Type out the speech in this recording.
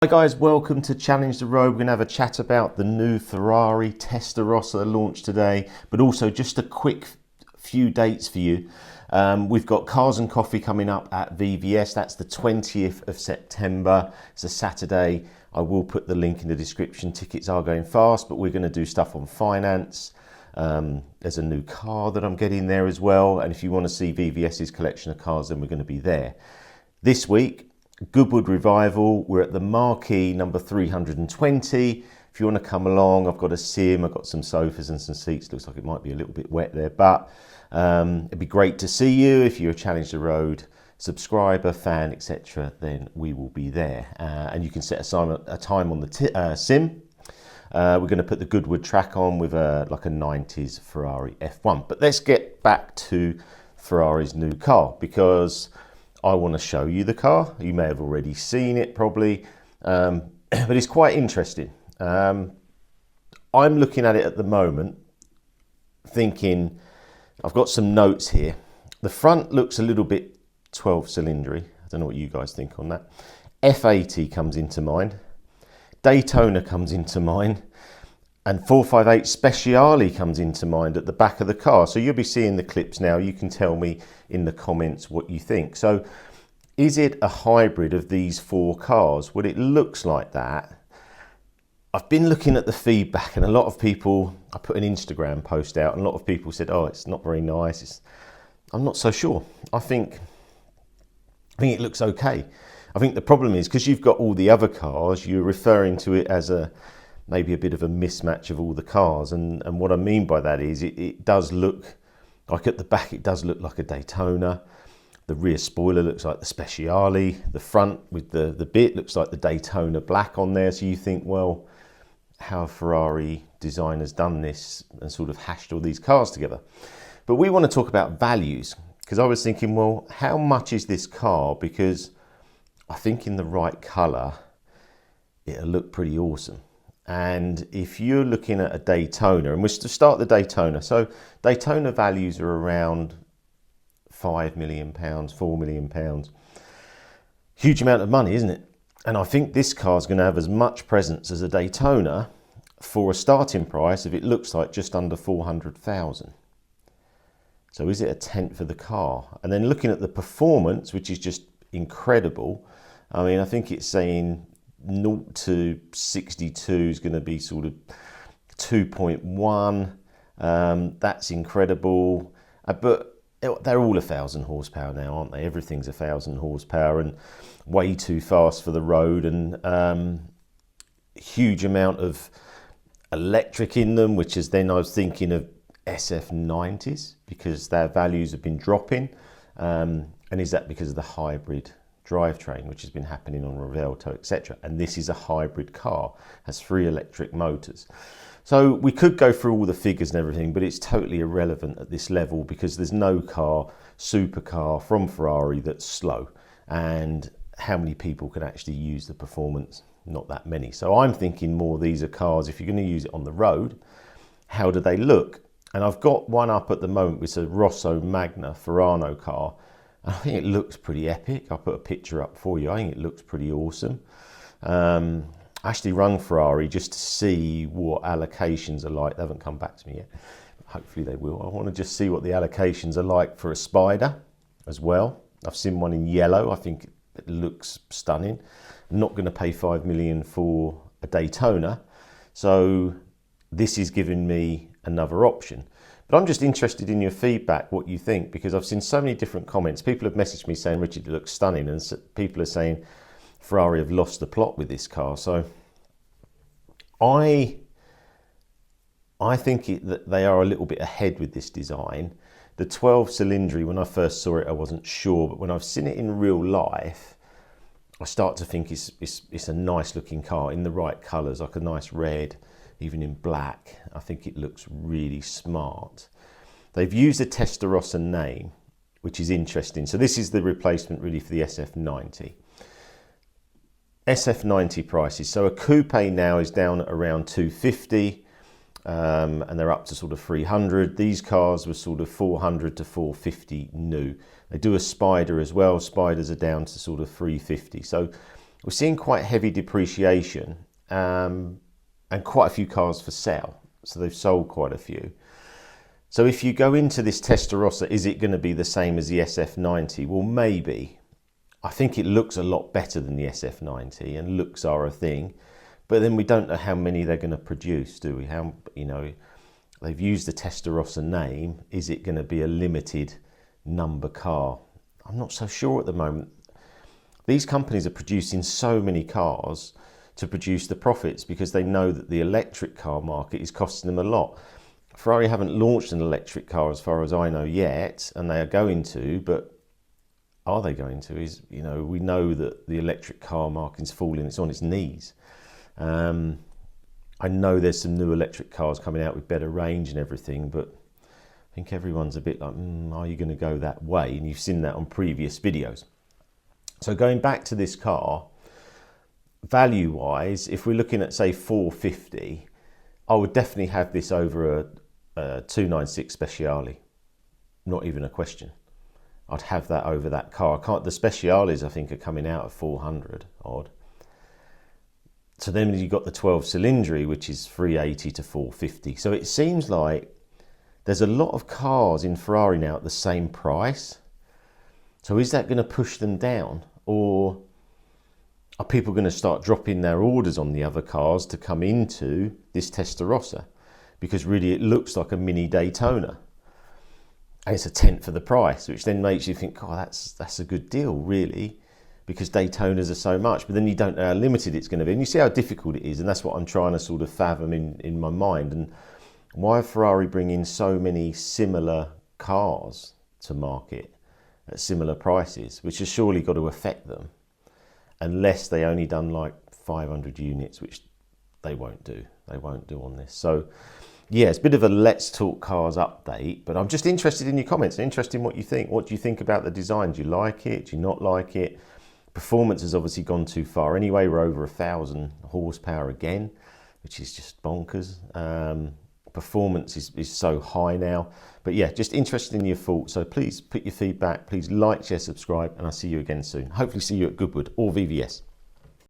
Hi guys, welcome to Challenge the Road. We're going to have a chat about the new Ferrari Testarossa launch today, but also just a quick few dates for you. We've got Cars and Coffee coming up at VVS. That's the 20th of September. It's a Saturday. I will put the link in the description. Tickets are going fast, but we're going to do stuff on finance. There's a new car that I'm getting there as well. And if you want to see VVS's collection of cars, then we're going to be there. This week, Goodwood Revival, we're at the marquee number 320. If you want to come along, I've got a sim, I've got some sofas and some seats. Looks like it might be a little bit wet there, but it'd be great to see you. If you're a Challenge the Road subscriber, fan, etc., then we will be there. And you can set a time on the sim. We're going to put the Goodwood track on with like a 90s Ferrari F1. But let's get back to Ferrari's new car, because I want to show you the car. You may have already seen it probably, but it's quite interesting. I'm looking at it at the moment thinking, I've got some notes here. The front looks a little bit 12 cylindry. I don't know what you guys think on that. F80 comes into mind. Daytona comes into mind. And 458 Speciale comes into mind at the back of the car. So you'll be seeing the clips now. You can tell me in the comments what you think. So is it a hybrid of these four cars? Well, it looks like that. I've been looking at the feedback, and a lot of people, I put an Instagram post out, and a lot of people said, oh, it's not very nice. I'm not so sure. I think it looks okay. I think the problem is, because you've got all the other cars, you're referring to it as maybe a bit of a mismatch of all the cars. And what I mean by that is it does look like, at the back, it does look like a Daytona. The rear spoiler looks like the Speciale. The front with the bit looks like the Daytona black on there. So you think, well, how have Ferrari designers done this and sort of hashed all these cars together? But we want to talk about values, because I was thinking, well, how much is this car? Because I think in the right colour, it'll look pretty awesome. And if you're looking at a Daytona, and we're to start the Daytona, so Daytona values are around £5 million, £4 million. Huge amount of money, isn't it? And I think this car is going to have as much presence as a Daytona for a starting price, if it looks like just under 400,000. So is it a tenth of the car? And then looking at the performance, which is just incredible. I mean, I think it's saying 0 to 62 is going to be sort of 2.1. That's incredible. But they're all 1,000 horsepower now, aren't they? Everything's 1,000 horsepower and way too fast for the road, and huge amount of electric in them, which is then I was thinking of SF90s, because their values have been dropping. And is that because of the hybrid drivetrain, which has been happening on Revelto, etc.? And this is a hybrid car, has 3 electric motors. So we could go through all the figures and everything, but it's totally irrelevant at this level, because there's no supercar from Ferrari that's slow. And how many people can actually use the performance? Not that many. So I'm thinking more, these are cars, if you're going to use it on the road, how do they look? And I've got one up at the moment, it's a Rosso Magna Ferrano car. I think it looks pretty epic. I'll put a picture up for you. I think it looks pretty awesome. I actually rung Ferrari just to see what allocations are like. They haven't come back to me yet. Hopefully they will. I want to just see what the allocations are like for a Spider as well. I've seen one in yellow. I think it looks stunning. I'm not going to pay 5 million for a Daytona. So this is giving me another option. But I'm just interested in your feedback, what you think, because I've seen so many different comments. People have messaged me saying, Richard, it looks stunning. And people are saying Ferrari have lost the plot with this car. So I think that they are a little bit ahead with this design. The 12 cylindry, when I first saw it, I wasn't sure. But when I've seen it in real life, I start to think it's a nice looking car in the right colours, like a nice red, even in black. I think it looks really smart. They've used a Testarossa name, which is interesting. So this is the replacement really for the SF90. SF90 prices. So a coupe now is down at around 250, and they're up to sort of 300. These cars were sort of 400 to 450 new. They do a Spider as well. Spiders are down to sort of 350. So we're seeing quite heavy depreciation and quite a few cars for sale. So they've sold quite a few. So if you go into this Testarossa, is it going to be the same as the SF90? Well, maybe. I think it looks a lot better than the SF90, and looks are a thing. But then we don't know how many they're going to produce, do we? How, you know, they've used the Testarossa name. Is it going to be a limited number car? I'm not so sure at the moment. These companies are producing so many cars to produce the profits because they know that the electric car market is costing them a lot. Ferrari haven't launched an electric car as far as I know yet, and they are going to, but are they going to? Is, you know, we know that the electric car market is falling, it's on its knees. I know there's some new electric cars coming out with better range and everything, but I think everyone's a bit like, are you going to go that way? And you've seen that on previous videos. So going back to this car, value-wise, if we're looking at, say, 450, I would definitely have this over a 296 Speciale. Not even a question. I'd have that over that car. The Speciales, I think, are coming out at 400 odd. So then you've got the 12 cylindry, which is 380 to 450. So it seems like there's a lot of cars in Ferrari now at the same price. So is that going to push them down? Or are people going to start dropping their orders on the other cars to come into this Testarossa? Because really it looks like a mini Daytona. And it's a tenth of the price, which then makes you think, oh, that's a good deal, really, because Daytonas are so much. But then you don't know how limited it's going to be. And you see how difficult it is. And that's what I'm trying to sort of fathom in my mind. And why are Ferrari bringing so many similar cars to market at similar prices, which has surely got to affect them, unless they only done like 500 units, which they won't do. They won't do on this. So yeah, it's a bit of a Let's Talk Cars update, but I'm just interested in your comments. I'm interested in what you think. What do you think about the design? Do you like it? Do you not like it? Performance has obviously gone too far anyway. We're over 1,000 horsepower again, which is just bonkers. Performance is so high now. But yeah, just interested in your thoughts. So please put your feedback. Please like, share, subscribe, and I'll see you again soon. Hopefully see you at Goodwood or VVS.